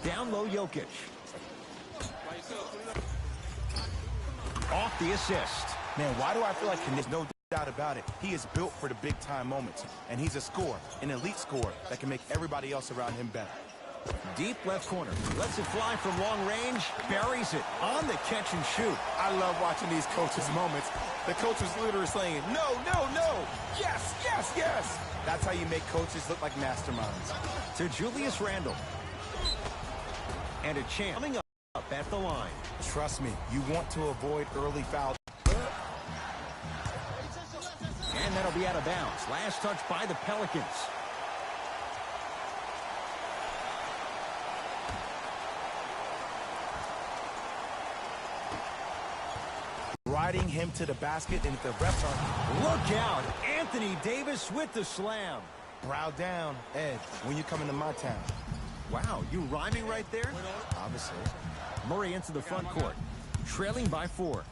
Down low, Jokic. Off the assist. Man, why do I feel like there's no doubt about it? He is built for the big-time moments, and he's a scorer, an elite scorer that can make everybody else around him better. Deep left corner. Lets it fly from long range. Buries it on the catch and shoot. I love watching these coaches' moments. The coach was literally saying, no, no, no. Yes, yes, yes. That's how you make coaches look like masterminds. To Julius Randle. And a chance coming up at the line. Trust me, you want to avoid early fouls. And that'll be out of bounds. Last touch by the Pelicans. Riding him to the basket, and if the refs are... Look out! Anthony Davis with the slam. Brow down, Ed, when you come into my town. Wow, you rhyming right there? Obviously. Murray into the front court. Trailing by 4.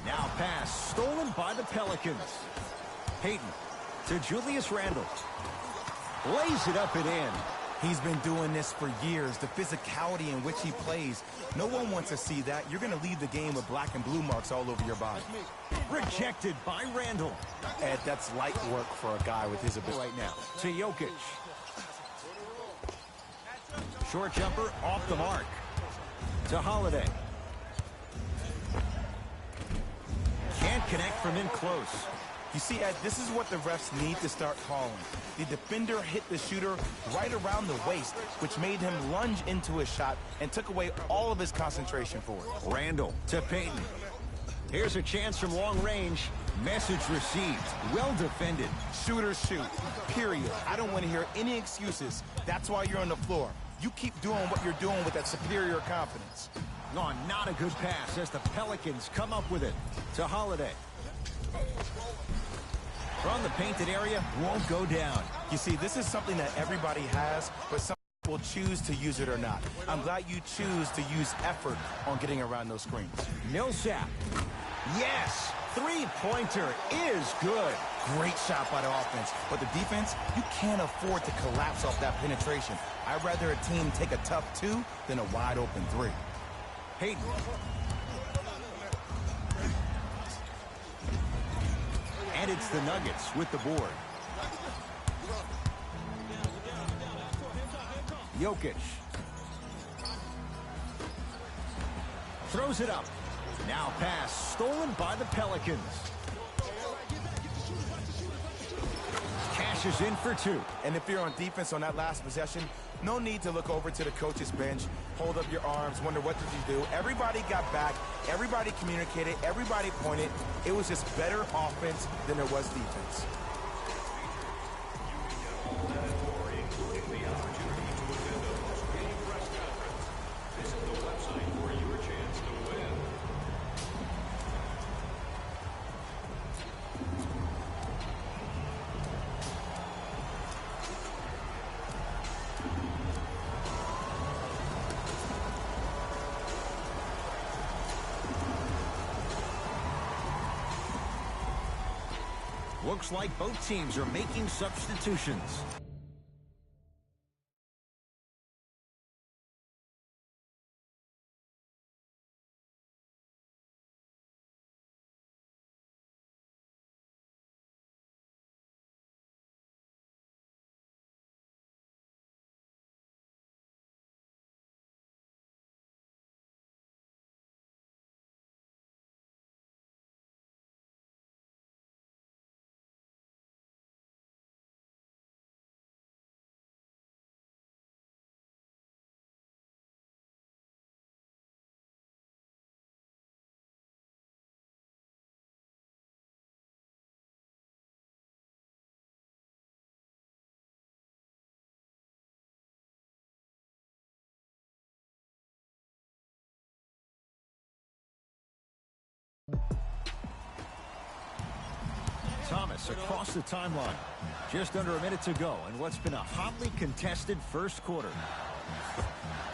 Now pass stolen by the Pelicans. Payton to Julius Randle. Lays it up and in. He's been doing this for years. The physicality in which he plays. No one wants to see that. You're going to leave the game with black and blue marks all over your body. Rejected by Randle. Ed, that's light work for a guy with his ability. Right now to Jokic. Short jumper off the mark. To Holiday. Can't connect from in close. You see, Ed, this is what the refs need to start calling. The defender hit the shooter right around the waist, which made him lunge into his shot and took away all of his concentration for it. Randle to Payton. Here's a chance from long range. Message received. Well defended. Shooters shoot, period. I don't want to hear any excuses. That's why you're on the floor. You keep doing what you're doing with that superior confidence. Oh, not a good pass as the Pelicans come up with it. To Holiday. From the painted area, won't go down. You see, this is something that everybody has, but some will choose to use it or not. I'm glad you choose to use effort on getting around those screens. Millsap. Yes! Three-pointer is good. Great shot by the offense. But the defense, you can't afford to collapse off that penetration. I'd rather a team take a tough 2 than a wide-open 3. Payton. And it's the Nuggets with the board. Jokic. Throws it up. Now pass stolen by the Pelicans. Cashes in for 2. And if you're on defense on that last possession, no need to look over to the coach's bench, hold up your arms, wonder what did you do. Everybody got back, everybody communicated, everybody pointed. It was just better offense than there was defense. Looks like both teams are making substitutions. Thomas across the timeline. Just under a minute to go in what's been a hotly contested first quarter.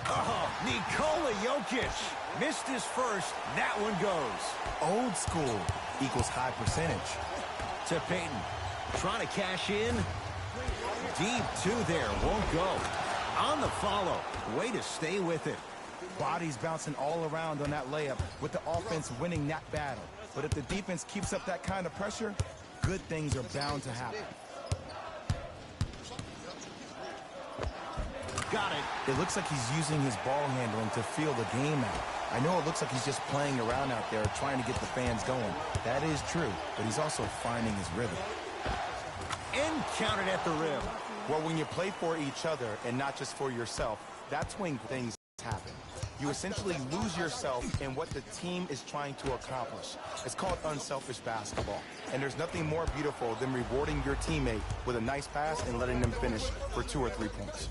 Oh, Nikola Jokic missed his first. That one goes. Old school equals high percentage. To Payton. Trying to cash in. Deep 2 there. Won't go. On the follow. Way to stay with it. Bodies bouncing all around on that layup with the offense winning that battle. But if the defense keeps up that kind of pressure, good things are bound to happen. Got it. It looks like he's using his ball handling to feel the game out. I know it looks like he's just playing around out there trying to get the fans going. That is true, but he's also finding his rhythm. And counted at the rim. Well, when you play for each other and not just for yourself, that's when things happen. You essentially lose yourself in what the team is trying to accomplish. It's called unselfish basketball. And there's nothing more beautiful than rewarding your teammate with a nice pass and letting them finish for 2 or 3 points.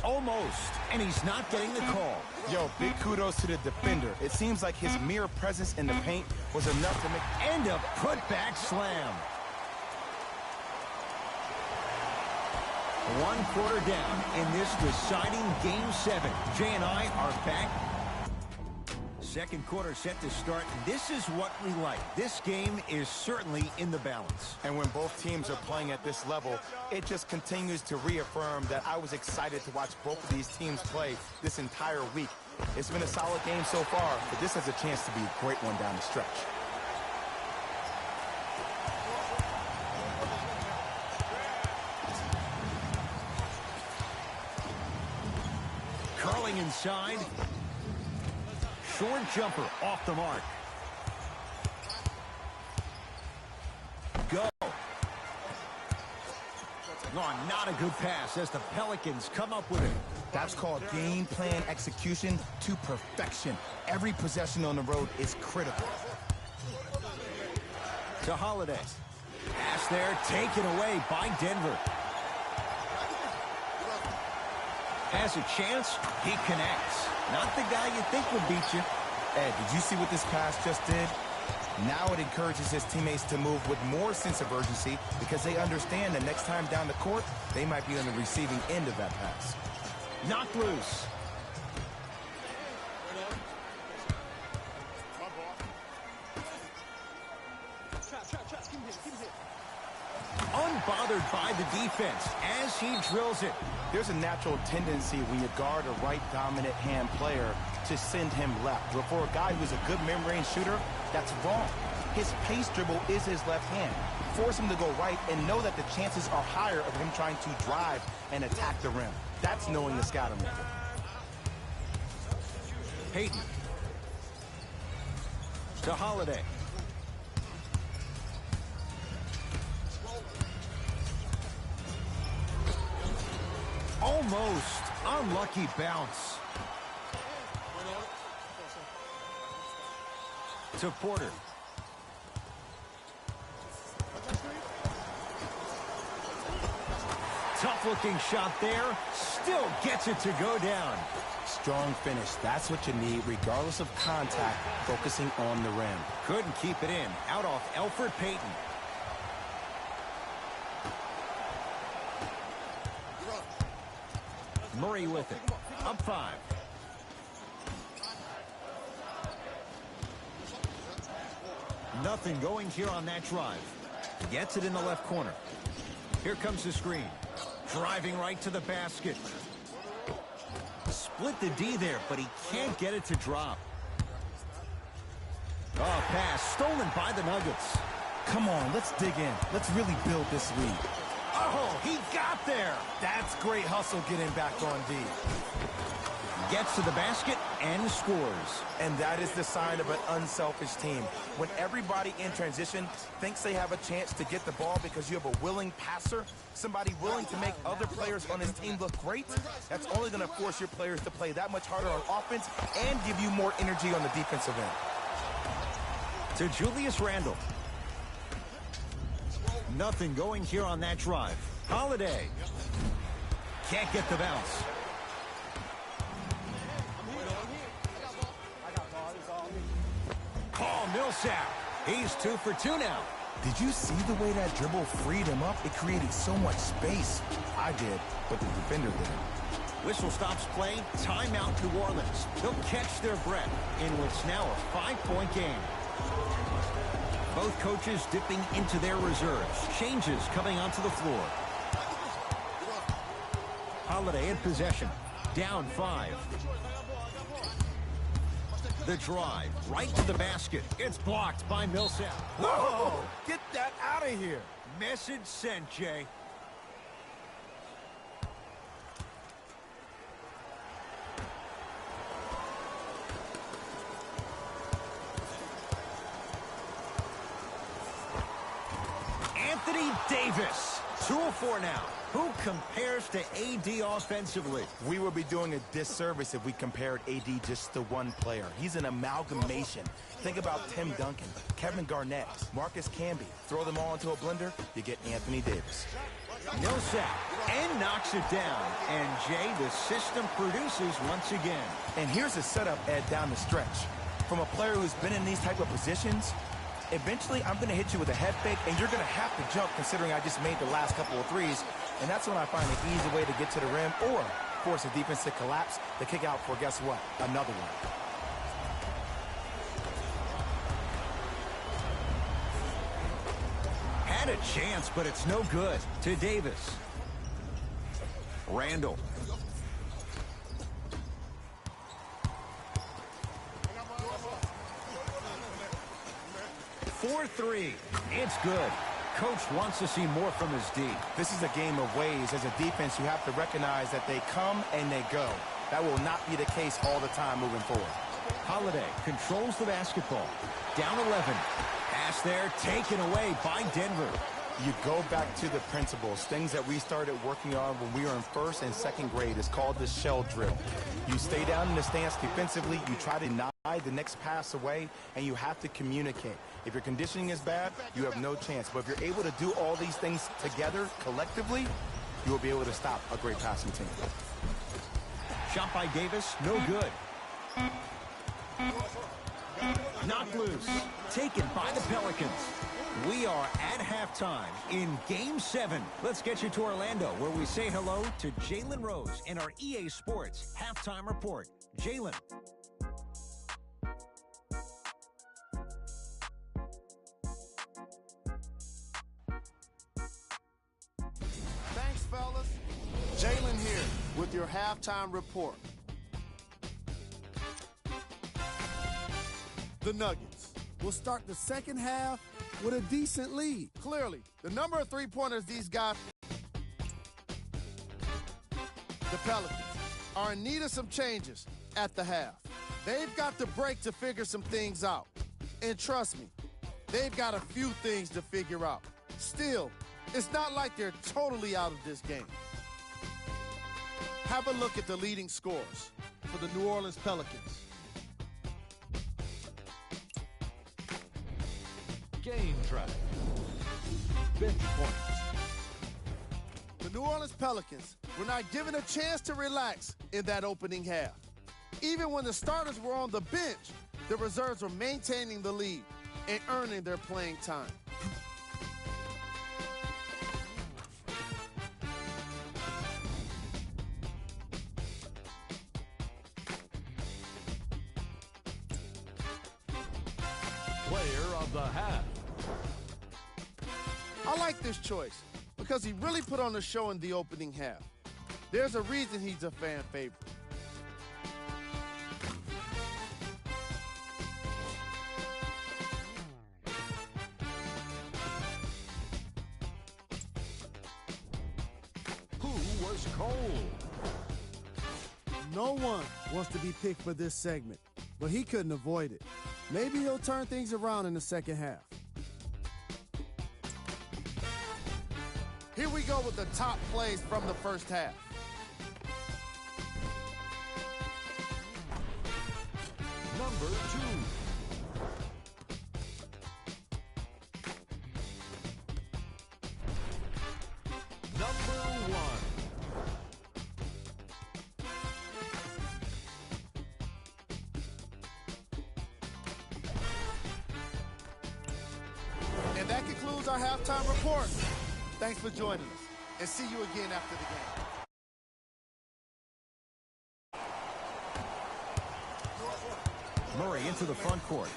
Almost, and he's not getting the call. Yo, big kudos to the defender. It seems like his mere presence in the paint was enough to make... And a putback slam. 1 quarter down in this deciding Game 7. Jay and I are back. Second quarter set to start. This is what we like. This game is certainly in the balance. And when both teams are playing at this level, it just continues to reaffirm that I was excited to watch both of these teams play this entire week. It's been a solid game so far, but this has a chance to be a great one down the stretch. Curling inside. Short jumper off the mark. Go. Oh, not a good pass as the Pelicans come up with it. That's called game plan execution to perfection. Every possession on the road is critical. To Holiday. Pass there, taken away by Denver. Has a chance, he connects. Not the guy you think would beat you. Ed, did you see what this pass just did? Now it encourages his teammates to move with more sense of urgency because they understand that next time down the court, they might be on the receiving end of that pass. Knocked loose. Unbothered by the defense as he drills it. There's a natural tendency when you guard a right dominant hand player to send him left. But for a guy who's a good mid-range shooter, that's wrong. His pace dribble is his left hand. Force him to go right and know that the chances are higher of him trying to drive and attack the rim. That's knowing the scouting method. Payton. To Holiday. Almost. Unlucky bounce. To Porter. Tough-looking shot there. Still gets it to go down. Strong finish. That's what you need, regardless of contact, focusing on the rim. Couldn't keep it in. Out off Elfrid Payton. Murray with it. Up 5. Nothing going here on that drive. Gets it in the left corner. Here comes the screen. Driving right to the basket. Split the D there, but he can't get it to drop. Oh, pass stolen by the Nuggets. Come on, let's dig in. Let's really build this lead. Oh, he got there. That's great hustle getting back on D. Gets to the basket and scores. And that is the sign of an unselfish team. When everybody in transition thinks they have a chance to get the ball because you have a willing passer, somebody willing to make other players on his team look great, that's only going to force your players to play that much harder on offense and give you more energy on the defensive end. To Julius Randle. Nothing going here on that drive. Holiday. Can't get the bounce. Paul Millsap. He's 2 for 2 now. Did you see the way that dribble freed him up? It created so much space. I did, but the defender didn't. Whistle stops play. Timeout New Orleans. They'll catch their breath in what's now a 5-point game. Both coaches dipping into their reserves. Changes coming onto the floor. Holiday in possession. Down 5. The drive, right to the basket. It's blocked by Millsap. Whoa! Get that out of here. Message sent, Jay. Anthony Davis. 2 of 4 now. Who compares to AD offensively? We would be doing a disservice if we compared AD just to one player. He's an amalgamation. Think about Tim Duncan, Kevin Garnett, Marcus Camby. Throw them all into a blender, you get Anthony Davis. Millsap and knocks it down. And Jay, the system produces once again. And here's the setup, Ed, down the stretch. From a player who's been in these type of positions, eventually I'm going to hit you with a head fake, and you're going to have to jump considering I just made the last couple of threes. And that's when I find an easy way to get to the rim or force the defense to collapse to kick out for, guess what, another one. Had a chance, but it's no good. To Davis. Randall. For 3. It's good. Coach wants to see more from his D. This is a game of ways. As a defense, you have to recognize that they come and they go. That will not be the case all the time moving forward. Holiday controls the basketball. Down 11. Pass there, taken away by Denver. You go back to the principles, things that we started working on when we were in 1st and 2nd grade. It's called the shell drill. You stay down in the stance defensively, you try to deny the next pass away, and you have to communicate. If your conditioning is bad, you have no chance. But if you're able to do all these things together, collectively, you will be able to stop a great passing team. Shot by Davis, no good. Knocked loose. Taken by the Pelicans. We are at halftime in Game 7. Let's get you to Orlando, where we say hello to Jalen Rose in our EA Sports Halftime Report. Jalen. Thanks, fellas. Jalen here with your halftime report. The Nuggets will start the second half with a decent lead. Clearly, the number of three-pointers these guys, the Pelicans, are in need of some changes at the half. They've got to break to figure some things out. And trust me, they've got a few things to figure out. Still, it's not like they're totally out of this game. Have a look at the leading scores for the New Orleans Pelicans. Game drive. Bench points. The New Orleans Pelicans were not given a chance to relax in that opening half. Even when the starters were on the bench, the reserves were maintaining the lead and earning their playing time. Player of the half. I like this choice because he really put on a show in the opening half. There's a reason he's a fan favorite. Who was cold? No one wants to be picked for this segment, but he couldn't avoid it. Maybe he'll turn things around in the second half. Here we go with the top plays from the first half. Number 2. Number 1. And that concludes our halftime report. Thanks for joining us, and see you again after the game. Murray into the front court.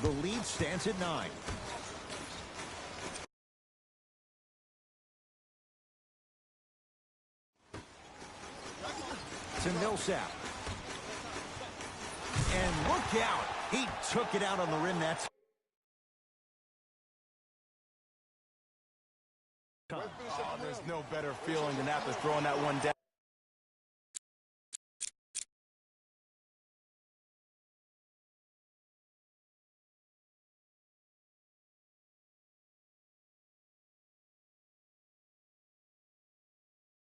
The lead stands at 9. to Millsap. And look out. He took it out on the rim. That's oh, there's no better feeling than after throwing that one down.